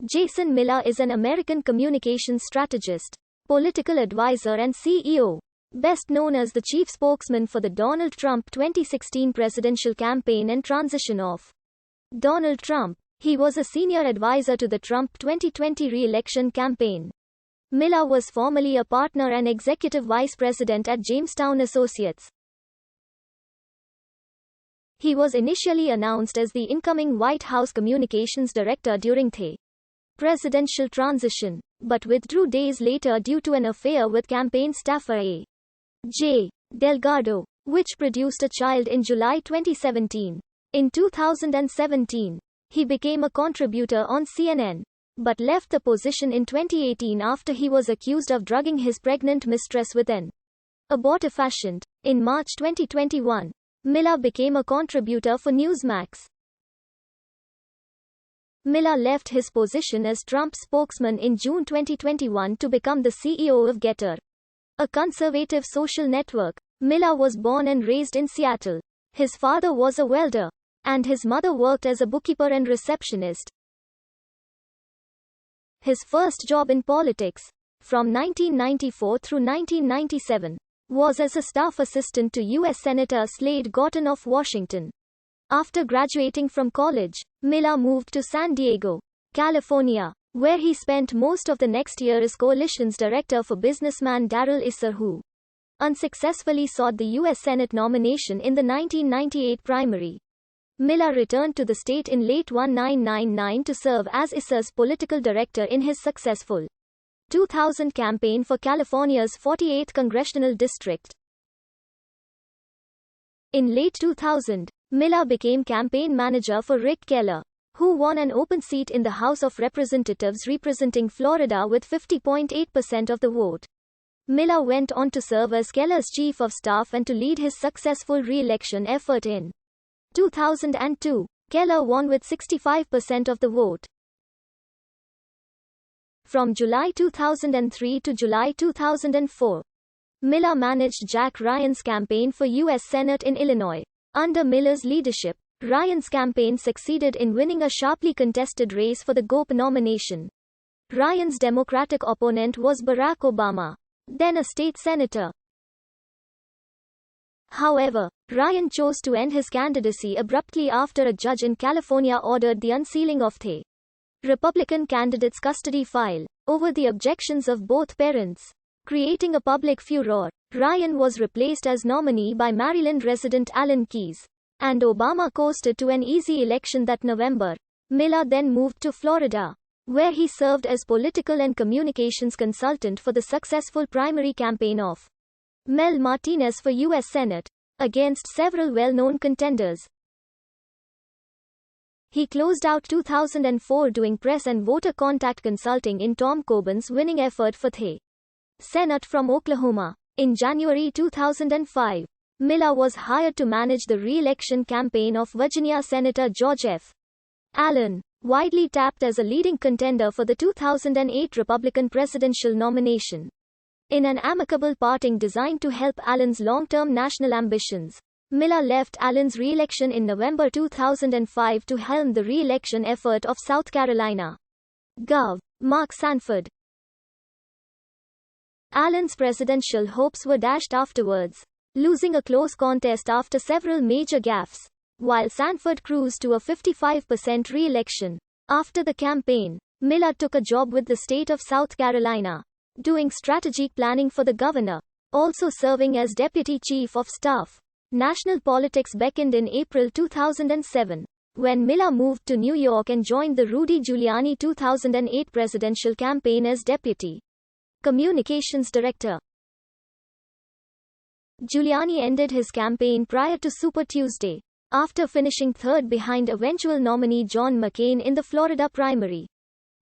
Jason Miller is an American communications strategist, political advisor and CEO, best known as the chief spokesman for the Donald Trump 2016 presidential campaign and transition of Donald Trump. He was a senior advisor to the Trump 2020 re-election campaign. Miller was formerly a partner and executive vice president at Jamestown Associates. He was initially announced as the incoming White House communications director during the presidential transition, but withdrew days later due to an affair with campaign staffer A.J. Delgado, which produced a child in July 2017. In 2017, he became a contributor on CNN, but left the position in 2018 after he was accused of drugging his pregnant mistress with an abortifacient. In March 2021, Miller became a contributor for Newsmax. Miller left his position as Trump's spokesman in June 2021 to become the CEO of Getter, a conservative social network. Miller was born and raised in Seattle. His father was a welder, and his mother worked as a bookkeeper and receptionist. His first job in politics, from 1994 through 1997, was as a staff assistant to U.S. Senator Slade Gorton of Washington. After graduating from college, Miller moved to San Diego, California, where he spent most of the next year as coalition's director for businessman Darrell Issa, who unsuccessfully sought the U.S. Senate nomination in the 1998 primary. Miller returned to the state in late 1999 to serve as Issa's political director in his successful 2000 campaign for California's 48th congressional district. In late 2000, Miller became campaign manager for Rick Keller, who won an open seat in the House of Representatives representing Florida with 50.8% of the vote. Miller went on to serve as Keller's chief of staff and to lead his successful re-election effort in 2002. Keller won with 65% of the vote. From July 2003 to July 2004, Miller managed Jack Ryan's campaign for U.S. Senate in Illinois. Under Miller's leadership, Ryan's campaign succeeded in winning a sharply contested race for the GOP nomination. Ryan's Democratic opponent was Barack Obama, then a state senator. However, Ryan chose to end his candidacy abruptly after a judge in California ordered the unsealing of the Republican candidate's custody file, over the objections of both parents. Creating a public furor, Ryan was replaced as nominee by Maryland resident Alan Keyes, and Obama coasted to an easy election that November. Miller then moved to Florida, where he served as political and communications consultant for the successful primary campaign of Mel Martinez for U.S. Senate, against several well-known contenders. He closed out 2004 doing press and voter contact consulting in Tom Coburn's winning effort for the Senate from Oklahoma. In January 2005, Miller was hired to manage the re-election campaign of Virginia Senator George F. Allen, widely tapped as a leading contender for the 2008 Republican presidential nomination. In an amicable parting designed to help Allen's long-term national ambitions, Miller left Allen's re-election in November 2005 to helm the re-election effort of South Carolina Gov. Mark Sanford. Allen's presidential hopes were dashed afterwards, losing a close contest after several major gaffes, while Sanford cruised to a 55% re-election. After the campaign, Miller took a job with the state of South Carolina, doing strategic planning for the governor, also serving as deputy chief of staff. National politics beckoned in April 2007, when Miller moved to New York and joined the Rudy Giuliani 2008 presidential campaign as deputy communications director. Giuliani ended his campaign prior to Super Tuesday, after finishing third behind eventual nominee John McCain in the Florida primary.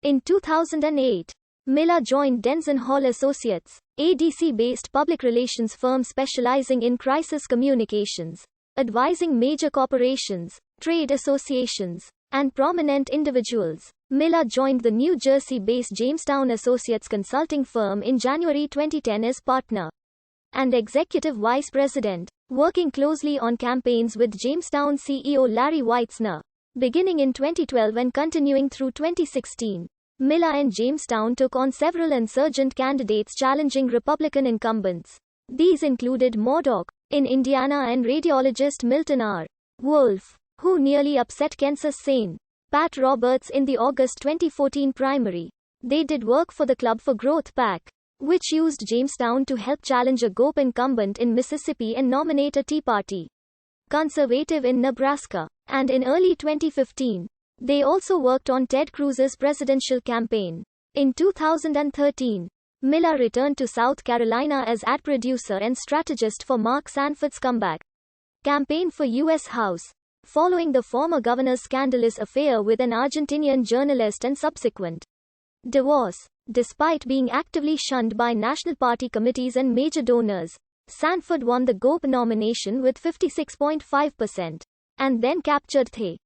In 2008, Miller joined Denson Hall Associates, a DC-based public relations firm specializing in crisis communications, advising major corporations, trade associations, and prominent individuals. Miller joined the New Jersey-based Jamestown Associates consulting firm in January 2010 as partner and executive vice president, working closely on campaigns with Jamestown CEO Larry Weitzner. Beginning in 2012 and continuing through 2016, Miller and Jamestown took on several insurgent candidates challenging Republican incumbents. These included Modoc in Indiana and radiologist Milton R. Wolfe, who nearly upset Kansas Sane. Pat Roberts in the August 2014 primary. They did work for the Club for Growth PAC, which used Jamestown to help challenge a GOP incumbent in Mississippi and nominate a Tea Party conservative in Nebraska. And in early 2015, they also worked on Ted Cruz's presidential campaign. In 2013, Miller returned to South Carolina as ad producer and strategist for Mark Sanford's comeback campaign for U.S. House, following the former governor's scandalous affair with an Argentinian journalist and subsequent divorce. Despite being actively shunned by National Party committees and major donors, Sanford won the GOP nomination with 56.5%, and then captured the